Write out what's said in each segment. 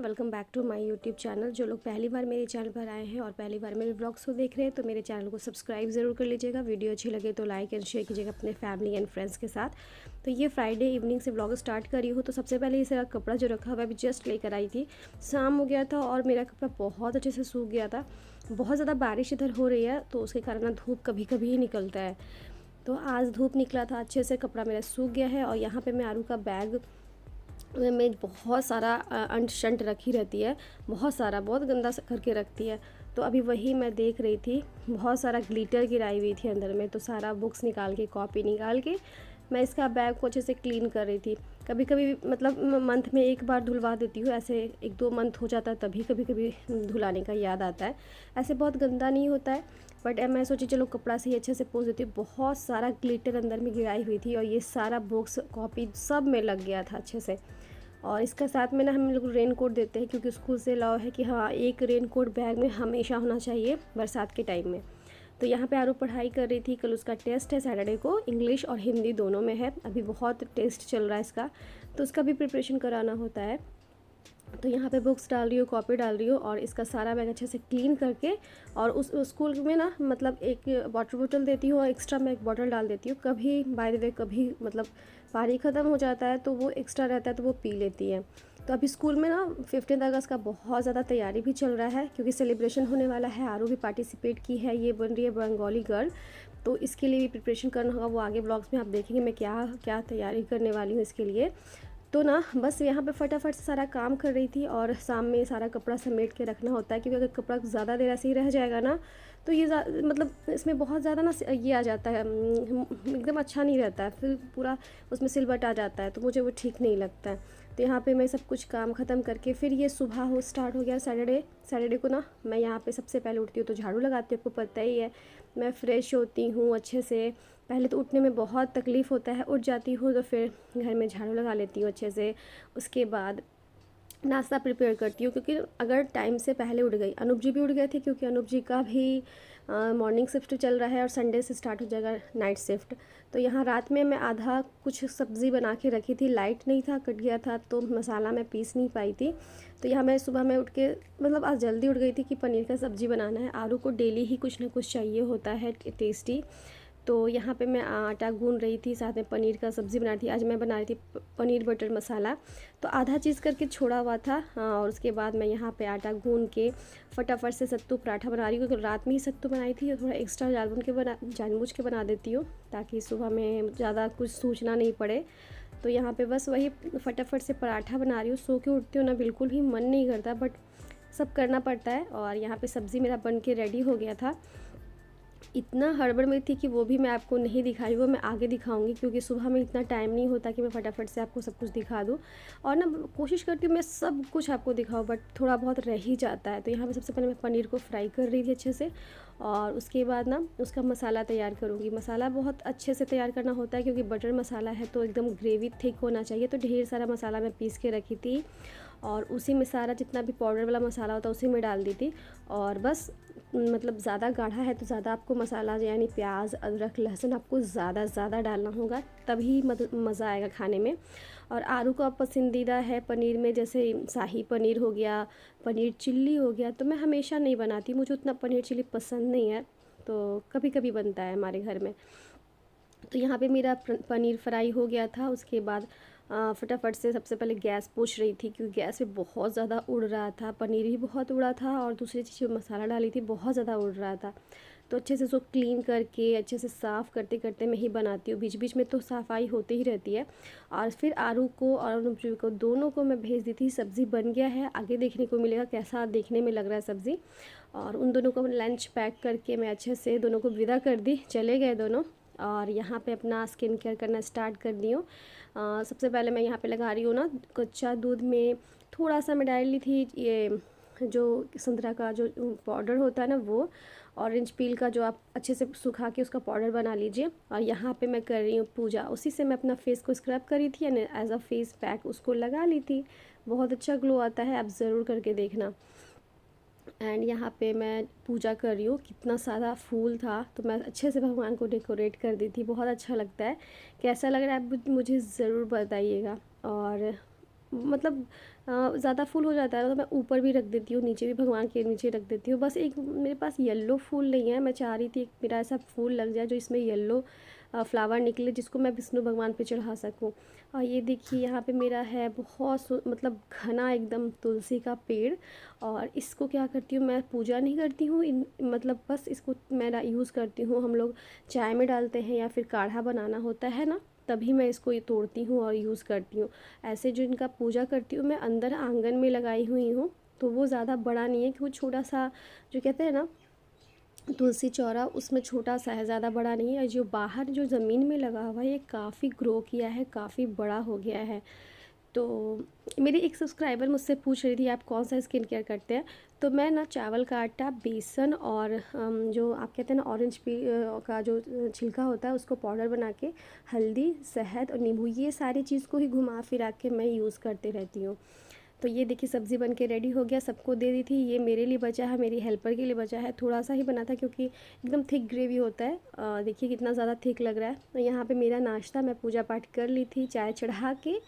Welcome back to my YouTube channel. जो लोग पहली बार मेरे चैनल पर आए हैं और पहली बार मेरे ब्लॉग्स को देख रहे हैं तो मेरे चैनल को सब्सक्राइब ज़रूर कर लीजिएगा। वीडियो अच्छी लगे तो लाइक एंड शेयर कीजिएगा अपने फैमिली एंड फ्रेंड्स के साथ। तो ये फ्राइडे इवनिंग से ब्लॉग स्टार्ट करी हूँ। तो सबसे पहले ये सारा कपड़ा जो रखा हुआ अभी जस्ट लेकर आई थी। शाम हो गया था और मेरा कपड़ा बहुत अच्छे से सूख गया था। बहुत ज़्यादा बारिश इधर हो रही है तो उसके कारण धूप कभी कभी ही निकलता है। तो आज धूप निकला था, अच्छे से कपड़ा मेरा सूख गया है। और यहाँ पे मैं आरू का बैग में बहुत सारा अंट शंट रखी रहती है, बहुत गंदा करके रखती है। तो अभी वही मैं देख रही थी, बहुत सारा ग्लिटर गिराई हुई थी अंदर में। तो सारा बुक्स निकाल के, कॉपी निकाल के मैं इसका बैग को अच्छे से क्लीन कर रही थी। कभी कभी मतलब मंथ में एक बार धुलवा देती हूँ, ऐसे 1-2 मंथ हो जाता है तभी कभी कभी धुलाने का याद आता है। ऐसे बहुत गंदा नहीं होता है, बट मैं सोची चलो कपड़ा से ही अच्छे से पोंछ देती हूँ। बहुत सारा ग्लिटर अंदर में गिराई हुई थी और ये सारा बुक्स कॉपी सब में लग गया था अच्छे से। और इसका साथ में ना हम लोग रेन कोट देते हैं, क्योंकि स्कूल से अलाउ है कि हाँ, एक रेन कोट बैग में हमेशा होना चाहिए बरसात के टाइम में। तो यहाँ पे आरू पढ़ाई कर रही थी। कल उसका टेस्ट है सैटरडे को, इंग्लिश और हिंदी दोनों में है। अभी बहुत टेस्ट चल रहा है इसका, तो उसका भी प्रिपरेशन कराना होता है। तो यहाँ पे बुक्स डाल रही हूँ, कॉपी डाल रही हूँ और इसका सारा बैग अच्छे से क्लीन करके। और उस स्कूल में ना मतलब एक वाटर बोतल देती हूँ और एक्स्ट्रा मैं एक बॉटल डाल देती हूँ। कभी बाय द वे कभी मतलब पानी ख़त्म हो जाता है तो वो एक्स्ट्रा रहता है तो वो पी लेती है। तो अभी स्कूल में ना 15 अगस्त का बहुत ज़्यादा तैयारी भी चल रहा है, क्योंकि सेलिब्रेशन होने वाला है। आरू भी पार्टिसिपेट की है, ये बन रही है बंगाली गर्ल। तो इसके लिए भी प्रिपरेशन करना होगा, वो आगे ब्लॉग्स में आप देखेंगे मैं क्या क्या तैयारी करने वाली हूँ इसके लिए। तो ना बस यहाँ पे फटाफट से सारा काम कर रही थी। और शाम में सारा कपड़ा समेट के रखना होता है, क्योंकि अगर कपड़ा ज़्यादा देर ऐसे ही रह जाएगा ना तो ये मतलब इसमें बहुत ज़्यादा ना ये आ जाता है, एकदम अच्छा नहीं रहता है, फिर पूरा उसमें सिलवट आ जाता है, तो मुझे वो ठीक नहीं लगता है। तो यहाँ पे मैं सब कुछ काम ख़त्म करके फिर ये सुबह हो स्टार्ट हो गया। सैटरडे को ना मैं यहाँ पे सबसे पहले उठती हूँ तो झाड़ू लगाती हूँ, आपको पता ही है। मैं फ़्रेश होती हूँ अच्छे से। पहले तो उठने में बहुत तकलीफ़ होता है, उठ जाती हूँ तो फिर घर में झाड़ू लगा लेती हूँ अच्छे से। उसके बाद नाश्ता प्रिपेयर करती हूँ, क्योंकि अगर टाइम से पहले उठ गई, अनूप जी भी उठ गए थे क्योंकि अनूप जी का भी मॉर्निंग शिफ्ट चल रहा है और संडे से स्टार्ट हो जाएगा नाइट शिफ्ट। तो यहाँ रात में मैं आधा कुछ सब्ज़ी बना के रखी थी, लाइट नहीं था, कट गया था तो मसाला मैं पीस नहीं पाई थी। तो यहाँ मैं सुबह में उठ के मतलब आज जल्दी उठ गई थी कि पनीर का सब्ज़ी बनाना है। आरू को डेली ही कुछ ना कुछ चाहिए होता है टेस्टी। तो यहाँ पे मैं आटा गूंद रही थी, साथ में पनीर का सब्ज़ी बना रही थी। आज मैं बना रही थी पनीर बटर मसाला। तो आधा चीज़ करके छोड़ा हुआ था। और उसके बाद मैं यहाँ पे आटा गूंद के फटाफट से सत्तू पराठा बना रही हूँ, क्योंकि रात में ही सत्तू बनाई थी और थोड़ा एक्स्ट्रा जानबूझ के बना देती हूँ ताकि सुबह में ज़्यादा कुछ सोचना नहीं पड़े। तो यहाँ पे बस वही फटाफट से पराठा बना रही हूँ। सो के उठती हूँ ना, बिल्कुल भी मन नहीं करता, बट सब करना पड़ता है। और यहाँ पे सब्ज़ी मेरा बन के रेडी हो गया था। इतना हड़बड़ में थी कि वो भी मैं आपको नहीं दिखाई, वो मैं आगे दिखाऊंगी, क्योंकि सुबह में इतना टाइम नहीं होता कि मैं फटाफट से आपको सब कुछ दिखा दूँ। और ना कोशिश करती हूँ मैं सब कुछ आपको दिखाऊँ, बट थोड़ा बहुत रह ही जाता है। तो यहाँ पे सबसे पहले मैं पनीर को फ्राई कर रही थी अच्छे से, और उसके बाद ना उसका मसाला तैयार करूँगी। मसाला बहुत अच्छे से तैयार करना होता है, क्योंकि बटर मसाला है तो एकदम ग्रेवी थिक होना चाहिए। तो ढेर सारा मसाला मैं पीस के रखी थी और उसी में सारा जितना भी पाउडर वाला मसाला होता है उसी में डाल दी थी। और बस मतलब ज़्यादा गाढ़ा है तो ज़्यादा आपको मसाला यानी प्याज, अदरक, लहसुन आपको ज़्यादा डालना होगा, तभी मज़ा आएगा खाने में। और आरू का पसंदीदा है पनीर में, जैसे शाही पनीर हो गया, पनीर चिल्ली हो गया। तो मैं हमेशा नहीं बनाती, मुझे उतना पनीर चिल्ली पसंद नहीं है, तो कभी कभी बनता है हमारे घर में। तो यहाँ पे मेरा पनीर फ्राई हो गया था। उसके बाद फटाफट से सबसे पहले गैस पोंछ रही थी, क्योंकि गैस पे बहुत ज़्यादा उड़ रहा था, पनीर भी बहुत उड़ा था और दूसरी चीज़ मसाला डाली थी बहुत ज़्यादा उड़ रहा था। तो अच्छे से उसको क्लीन करके अच्छे से साफ़ करते करते मैं ही बनाती हूँ। बीच बीच में तो सफाई होती ही रहती है। और फिर आरू को और अनुपजी को दोनों को मैं भेज दी थी। सब्ज़ी बन गया है, आगे देखने को मिलेगा कैसा देखने में लग रहा है सब्ज़ी। और उन दोनों को लंच पैक करके मैं अच्छे से दोनों को विदा कर दी, चले गए दोनों। और यहाँ पे अपना स्किन केयर करना स्टार्ट कर दी हूँ। सबसे पहले मैं यहाँ पे लगा रही हूँ ना, कच्चा दूध में थोड़ा सा मैं डाल ली थी ये जो संतरा का जो पाउडर होता है ना, वो ऑरेंज पील का जो आप अच्छे से सुखा के उसका पाउडर बना लीजिए। और यहाँ पे मैं कर रही हूँ पूजा, उसी से मैं अपना फेस को स्क्रब करी थी यानी एज अ फेस पैक उसको लगा ली थी। बहुत अच्छा ग्लो आता है, आप ज़रूर करके देखना। एंड यहाँ पे मैं पूजा कर रही हूँ। कितना सारा फूल था तो मैं अच्छे से भगवान को डेकोरेट कर दी थी, बहुत अच्छा लगता है। कैसा लग रहा है आप मुझे ज़रूर बताइएगा। और मतलब ज़्यादा फूल हो जाता है तो मैं ऊपर भी रख देती हूँ, नीचे भी भगवान के नीचे रख देती हूँ। बस एक मेरे पास येलो फूल नहीं है, मैं चाह रही थी एक मेरा ऐसा फूल लग जाए जो इसमें येलो फ्लावर निकले, जिसको मैं विष्णु भगवान पे चढ़ा सकूँ। और ये देखिए यहाँ पे मेरा है बहुत मतलब घना एकदम तुलसी का पेड़। और इसको क्या करती हूँ, मैं पूजा नहीं करती हूँ, मतलब बस इसको मैं यूज़ करती हूँ। हम लोग चाय में डालते हैं या फिर काढ़ा बनाना होता है ना, तभी मैं इसको ये तोड़ती हूँ और यूज़ करती हूँ। ऐसे जो इनका पूजा करती हूँ मैं अंदर आंगन में लगाई हुई हूँ, तो वो ज़्यादा बड़ा नहीं है कि वो छोटा सा जो कहते हैं ना तुलसी चौरा, उसमें छोटा सा है, ज़्यादा बड़ा नहीं है। जो बाहर जो ज़मीन में लगा हुआ है ये काफ़ी ग्रो किया है, काफ़ी बड़ा हो गया है। तो मेरी एक सब्सक्राइबर मुझसे पूछ रही थी आप कौन सा स्किन केयर करते हैं, तो मैं ना चावल का आटा, बेसन और जो आप कहते हैं ना ऑरेंज का जो छिलका होता है उसको पाउडर बना के, हल्दी, शहद और नींबू, ये सारी चीज़ को ही घुमा फिरा के मैं यूज़ करते रहती हूँ। तो ये देखिए सब्ज़ी बन के रेडी हो गया, सबको दे दी थी। ये मेरे लिए बचा है, मेरी हेल्पर के लिए बचा है, थोड़ा सा ही बना था क्योंकि एकदम थिक ग्रेवी होता है। देखिए कितना ज़्यादा थिक लग रहा है। तो यहाँ पे मेरा नाश्ता, मैं पूजा पाठ कर ली थी, चाय चढ़ा के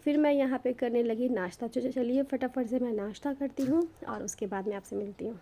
फिर मैं यहाँ पे करने लगी नाश्ता। चलिए फटाफट से मैं नाश्ता करती हूँ और उसके बाद मैं आपसे मिलती हूँ।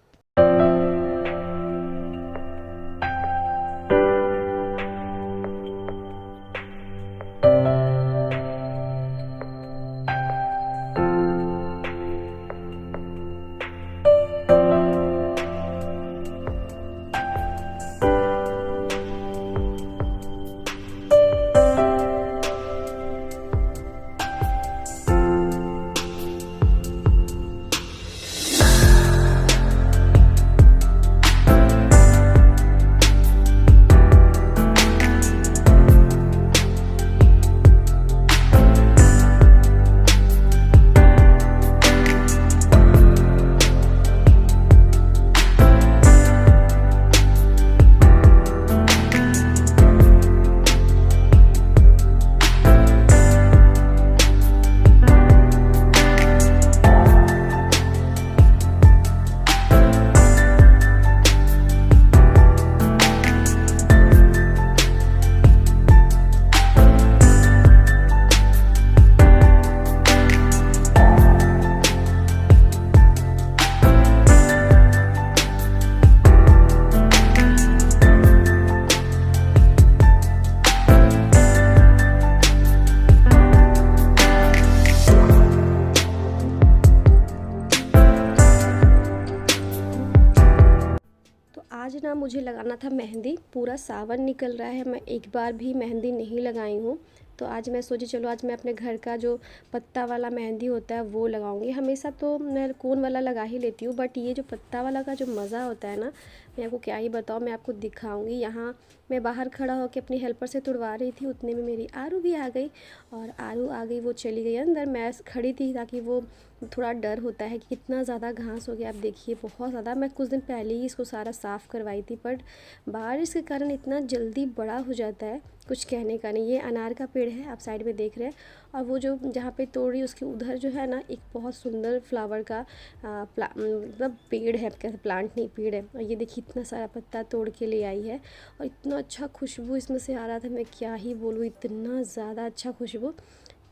आज ना मुझे लगाना था मेहंदी, पूरा सावन निकल रहा है, मैं एक बार भी मेहंदी नहीं लगाई हूँ। तो आज मैं सोची चलो आज मैं अपने घर का जो पत्ता वाला मेहंदी होता है वो लगाऊंगी। हमेशा तो मैं कोन वाला लगा ही लेती हूँ, बट ये जो पत्ता वाला का जो मज़ा होता है ना, मैं आपको क्या ही बताऊँ, मैं आपको दिखाऊंगी। यहाँ मैं बाहर खड़ा होकर अपनी हेल्पर से तुड़वा रही थी, उतने में मेरी आरू भी आ गई। और आरू आ गई, वो चली गई अंदर, मैं खड़ी थी ताकि वो थोड़ा डर होता है कि कितना ज़्यादा घास हो गया। आप देखिए बहुत ज़्यादा, मैं कुछ दिन पहले ही इसको सारा साफ़ करवाई थी, बट बारिश के कारण इतना जल्दी बड़ा हो जाता है कुछ कहने का नहीं। ये अनार का पेड़ है, आप साइड में देख रहे हैं। और वो जो जहाँ पे तोड़ रही उसके उधर जो है ना एक बहुत सुंदर फ्लावर का मतलब पेड़ है, कैसे प्लांट नहीं पेड़ है। और ये देखिए इतना सारा पत्ता तोड़ के ले आई है और इतना अच्छा खुशबू इसमें से आ रहा था, मैं क्या ही बोलूँ, इतना ज़्यादा अच्छा खुशबू।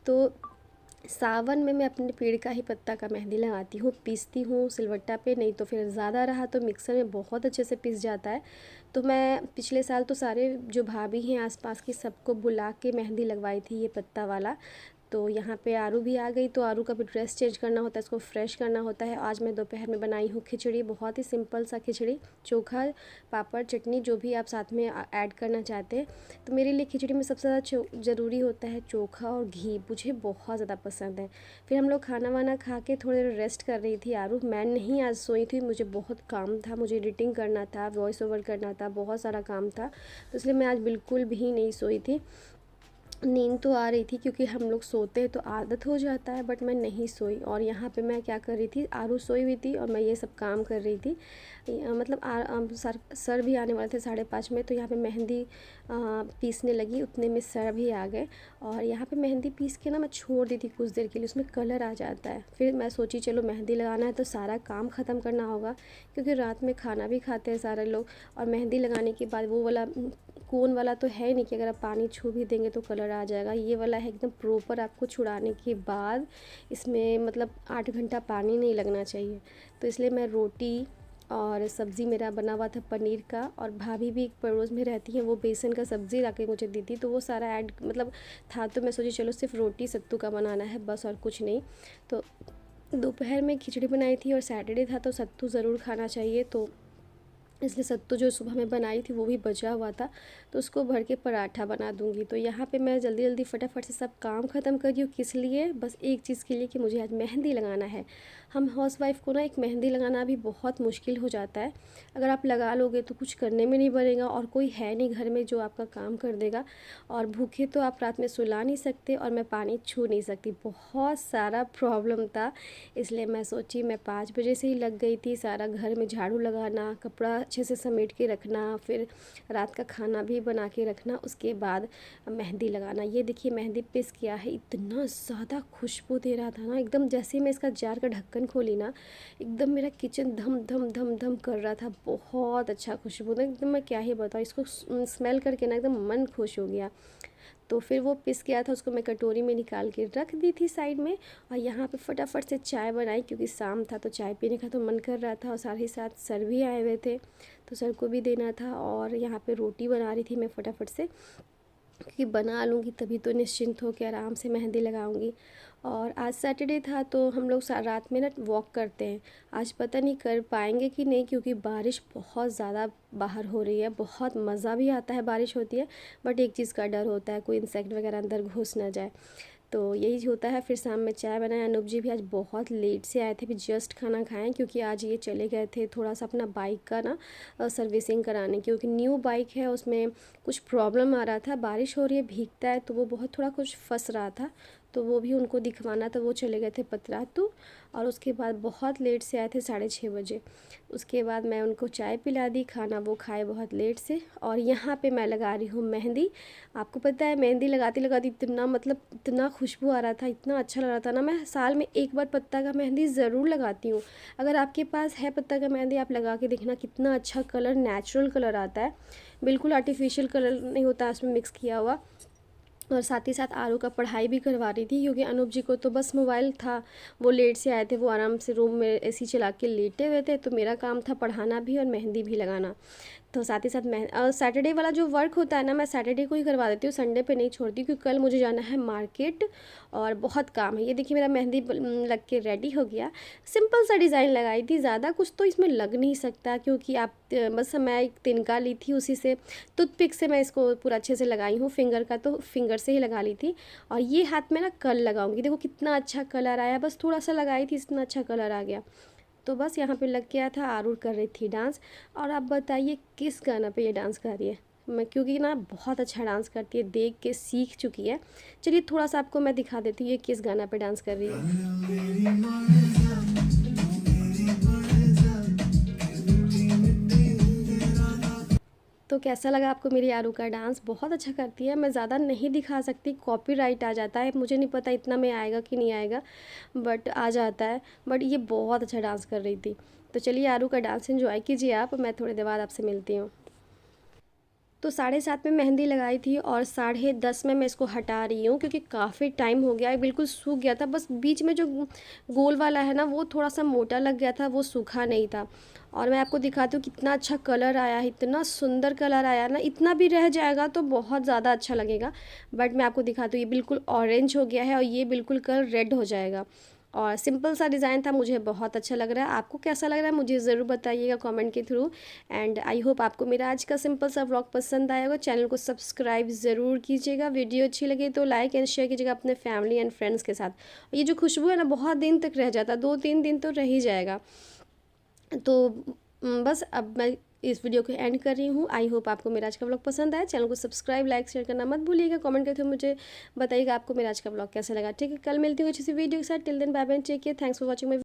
तो सावन में मैं अपने पेड़ का ही पत्ता का मेहंदी लगाती हूँ, पीसती हूँ सिलवट्टा पे, नहीं तो फिर ज़्यादा रहा तो मिक्सर में बहुत अच्छे से पिस जाता है। तो मैं पिछले साल तो सारे जो भाभी हैं आसपास की सबको बुला के मेहंदी लगवाई थी ये पत्ता वाला। तो यहाँ पे आरू भी आ गई, तो आरू का भी ड्रेस चेंज करना होता है, इसको फ्रेश करना होता है। आज मैं दोपहर में बनाई हूँ खिचड़ी, बहुत ही सिंपल सा खिचड़ी, चोखा, पापड़, चटनी, जो भी आप साथ में ऐड करना चाहते हैं। तो मेरे लिए खिचड़ी में सबसे ज़्यादा ज़रूरी होता है चोखा और घी, मुझे बहुत ज़्यादा पसंद है। फिर हम लोग खाना वाना खा के थोड़ी देर रेस्ट कर रही थी आरू, मैं नहीं आज सोई थी, मुझे बहुत काम था, मुझे एडिटिंग करना था, वॉइस ओवर करना था, बहुत सारा काम था, तो इसलिए मैं आज बिल्कुल भी नहीं सोई थी। नींद तो आ रही थी क्योंकि हम लोग सोते हैं तो आदत हो जाता है, बट मैं नहीं सोई। और यहाँ पे मैं क्या कर रही थी, आरू सोई हुई थी और मैं ये सब काम कर रही थी। मतलब सर भी आने वाले थे 5:30 में, तो यहाँ पे मेहंदी पीसने लगी, उतने में सर भी आ गए। और यहाँ पे मेहंदी पीस के ना मैं छोड़ दी थी कुछ देर के लिए, उसमें कलर आ जाता है। फिर मैं सोची चलो मेहंदी लगाना है तो सारा काम ख़त्म करना होगा, क्योंकि रात में खाना भी खाते हैं सारे लोग। और मेहंदी लगाने के बाद वो वाला कोन वाला तो है नहीं कि अगर आप पानी छू भी देंगे तो कलर कलर आ जाएगा। ये वाला है एकदम प्रॉपर, आपको छुड़ाने के बाद इसमें मतलब 8 घंटा पानी नहीं लगना चाहिए। तो इसलिए मैं रोटी और सब्ज़ी मेरा बना हुआ था पनीर का, और भाभी भी एक पड़ोस में रहती हैं, वो बेसन का सब्ज़ी ला के मुझे दी थी, तो वो सारा ऐड मतलब था। तो मैं सोची चलो सिर्फ रोटी सत्तू का बनाना है बस, और कुछ नहीं। तो दोपहर में खिचड़ी बनाई थी और सैटरडे था तो सत्तू ज़रूर खाना चाहिए, तो इसलिए सत्तू जो सुबह में बनाई थी वो भी बचा हुआ था, तो उसको भर के पराठा बना दूंगी। तो यहाँ पे मैं जल्दी जल्दी फटाफट से सब काम ख़त्म कर रही हूँ। किस लिए? बस एक चीज़ के लिए कि मुझे आज मेहंदी लगाना है। हम हाउसवाइफ को ना एक मेहंदी लगाना भी बहुत मुश्किल हो जाता है। अगर आप लगा लोगे तो कुछ करने में नहीं बनेगा, और कोई है नहीं घर में जो आपका काम कर देगा, और भूखे तो आप रात में सुला नहीं सकते, और मैं पानी छू नहीं सकती। बहुत सारा प्रॉब्लम था, इसलिए मैं सोची मैं 5 बजे से ही लग गई थी। सारा घर में झाड़ू लगाना, कपड़ा अच्छे से समेट के रखना, फिर रात का खाना भी बना के रखना, उसके बाद मेहंदी लगाना। ये देखिए मेहंदी पिस किया है, इतना ज़्यादा खुशबू दे रहा था ना, एकदम जैसे मैं इसका जार का ढक्कन खोली ना, एकदम मेरा किचन धम धम धम धम कर रहा था। बहुत अच्छा खुशबू था एकदम, मैं क्या ही बताऊँ, इसको स्मेल करके ना एकदम मन खुश हो गया। तो फिर वो पिस गया था, उसको मैं कटोरी में निकाल के रख दी थी साइड में, और यहाँ पे फटाफट से चाय बनाई, क्योंकि शाम था तो चाय पीने का तो मन कर रहा था, और साथ ही साथ सर भी आए हुए थे तो सर को भी देना था। और यहाँ पे रोटी बना रही थी मैं फटाफट से, क्योंकि बना लूँगी तभी तो निश्चिंत हो के आराम से मेहंदी लगाऊंगी। और आज सैटरडे था तो हम लोग रात में ना वॉक करते हैं। आज पता नहीं कर पाएंगे कि नहीं, क्योंकि बारिश बहुत ज़्यादा बाहर हो रही है। बहुत मज़ा भी आता है बारिश होती है, बट एक चीज़ का डर होता है कोई इंसेक्ट वगैरह अंदर घुस ना जाए, तो यही होता है। फिर शाम में चाय बनाया। अनूप जी भी आज बहुत लेट से आए थे, भी जस्ट खाना खाएं, क्योंकि आज ये चले गए थे थोड़ा सा अपना बाइक का ना सर्विसिंग कराने, क्योंकि न्यू बाइक है, उसमें कुछ प्रॉब्लम आ रहा था। बारिश हो रही है, भीगता है, तो वो बहुत थोड़ा कुछ फंस रहा था, तो वो भी उनको दिखवाना था। वो चले गए थे पतरातू, और उसके बाद बहुत लेट से आए थे 6:30 बजे। उसके बाद मैं उनको चाय पिला दी, खाना वो खाए बहुत लेट से। और यहाँ पे मैं लगा रही हूँ मेहंदी। आपको पता है मेहंदी लगाती लगाती इतना मतलब इतना खुशबू आ रहा था, इतना अच्छा लग रहा था ना। मैं साल में एक बार पत्ता का मेहंदी ज़रूर लगाती हूँ। अगर आपके पास है पत्ता का मेहंदी, आप लगा के देखना, कितना अच्छा कलर, नेचुरल कलर आता है, बिल्कुल आर्टिफिशियल कलर नहीं होता उसमें मिक्स किया हुआ। और साथ ही साथ आरू का पढ़ाई भी करवा रही थी, क्योंकि अनूप जी को तो बस मोबाइल था, वो लेट से आए थे, वो आराम से रूम में एसी चला के लेटे हुए थे, तो मेरा काम था पढ़ाना भी और मेहंदी भी लगाना। तो साथ ही साथ सैटरडे वाला जो वर्क होता है ना, मैं सैटरडे को ही करवा देती हूँ, संडे पे नहीं छोड़ती, क्योंकि कल मुझे जाना है मार्केट और बहुत काम है। ये देखिए मेरा मेहंदी लग के रेडी हो गया। सिंपल सा डिज़ाइन लगाई थी, ज़्यादा कुछ तो इसमें लग नहीं सकता, क्योंकि आप बस मैं एक तिनका ली थी, उसी से टूथपिक से मैं इसको पूरा अच्छे से लगाई हूँ। फिंगर का तो फिंगर से ही लगा ली थी। और ये हाथ में ना कल लगाऊंगी, देखो कितना अच्छा कलर आया, बस थोड़ा सा लगाई थी, इतना अच्छा कलर आ गया। तो बस यहाँ पे लग गया था। आरूर कर रही थी डांस। और आप बताइए किस गाना पे ये डांस कर रही है? मैं क्योंकि ना बहुत अच्छा डांस करती है, देख के सीख चुकी है। चलिए थोड़ा सा आपको मैं दिखा देती हूँ ये किस गाना पे डांस कर रही है। तो कैसा लगा आपको मेरी आरू का डांस? बहुत अच्छा करती है। मैं ज़्यादा नहीं दिखा सकती, कॉपीराइट आ जाता है, मुझे नहीं पता इतना में आएगा कि नहीं आएगा, बट आ जाता है। बट ये बहुत अच्छा डांस कर रही थी। तो चलिए आरू का डांस एंजॉय कीजिए आप, मैं थोड़ी देर बाद आपसे मिलती हूँ। तो 7:30 में मेहंदी लगाई थी, और 10:30 में मैं इसको हटा रही हूँ, क्योंकि काफ़ी टाइम हो गया है, बिल्कुल सूख गया था। बस बीच में जो गोल वाला है ना, वो थोड़ा सा मोटा लग गया था, वो सूखा नहीं था। और मैं आपको दिखाती हूँ कितना अच्छा कलर आया है, इतना सुंदर कलर आया ना। इतना भी रह जाएगा तो बहुत ज़्यादा अच्छा लगेगा, बट मैं आपको दिखाती हूँ ये बिल्कुल ऑरेंज हो गया है, और ये बिल्कुल कलर रेड हो जाएगा। और सिंपल सा डिज़ाइन था, मुझे बहुत अच्छा लग रहा है। आपको कैसा लग रहा है मुझे ज़रूर बताइएगा कमेंट के थ्रू। एंड आई होप आपको मेरा आज का सिंपल सा व्लॉग पसंद आया होगा। चैनल को सब्सक्राइब ज़रूर कीजिएगा, वीडियो अच्छी लगे तो लाइक एंड शेयर कीजिएगा अपने फैमिली एंड फ्रेंड्स के साथ। ये जो खुशबू है ना, बहुत दिन तक रह जाता, 2-3 दिन तो रह ही जाएगा। तो बस अब मैं इस वीडियो को एंड कर रही हूँ। आई होप आपको मेरा आज का व्लॉग पसंद आया। चैनल को सब्सक्राइब, लाइक, शेयर करना मत भूलिएगा। कमेंट करके मुझे बताइएगा आपको मेरा आज का व्लॉग कैसा लगा। ठीक है, कल मिलती हूँ अच्छी सी वीडियो के साथ। Till then bye bye, take care, thanks for watching my